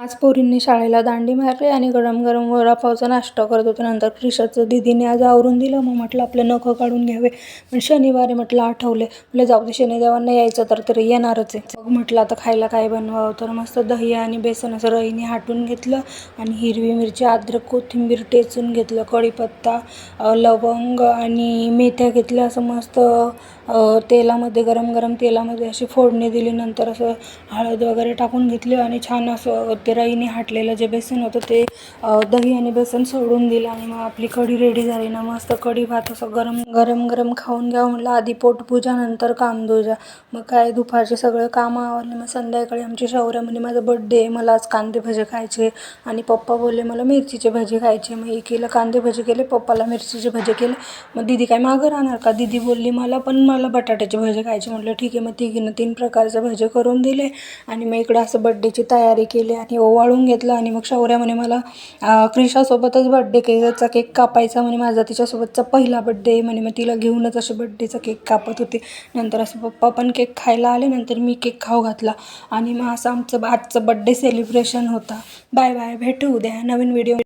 आज पोरींनी शाळेला दांडी मारली आणि गरम गरम वडापावचा नाश्ता करत होते. नंतर क्रिशाचं दीदीने आज आवरून दिलं. मग म्हटलं आपलं नखं काढून घ्यावे, पण शनिवारी म्हटलं आठवले. म्हटलं जाऊ दे, शनिदेवांना यायचं तर तरी येणारच आहे. मग म्हटलं आता खायला काय बनवावं, तर मस्त दही आणि बेसन असं रईने हाटून घेतलं आणि हिरवी मिरची, अद्रक, कोथिंबीर टेचून घेतलं, कढीपत्ता, लवंग आणि मेथ्या घेतल्या. असं मस्त तेलामध्ये, गरम गरम तेलामध्ये अशी फोडणी दिली. नंतर असं हळद वगैरे टाकून घेतली आणि छान असं ते रईने हाटलेलं जे बेसन होतं ते दही आणि बेसन सोडून दिलं आणि मग आपली कढी रेडी झाली ना. मस्त कढी भात असं गरम गरम गरम खाऊन घ्यावं म्हटलं. आधी पोटपूजा नंतर कामदूजा. मग काय दुपारचे सगळे कामं आवरले. मग संध्याकाळी आमची शौर्य म्हणे माझा बड्डे आहे, मला आज कांदे भजे खायचे. आणि पप्पा बोलले मला मिरचीचे भजे खायचे. मग एकीला कांदे भजे केले, पप्पाला मिरचीचे भजे केले. मग दीदी काय मागं राहणार का, दीदी बोलली मला बटाट्याचे भजे खायचे. म्हटलं ठीक आहे. मग तिघीनं 3 प्रकारचे भजे करून दिले आणि मग इकडं असं बड्डेची तयारी केली आणि ओवाळून घेतलं. आणि मग शौर्य म्हणे मला क्रिशासोबतच बड्डे केकचा केक कापायचा म्हणे, माझा तिच्यासोबतचा पहिला बड्डे म्हणे. मग तिला घेऊनच असे बड्डेचा केक कापत होते. नंतर असं पप्पा पण केक खायला आले. नंतर मी केक खाऊ घातला आणि मग असं आमचं आजचं बड्डे सेलिब्रेशन होता. बाय बाय, भेटू उद्या नवीन व्हिडिओ.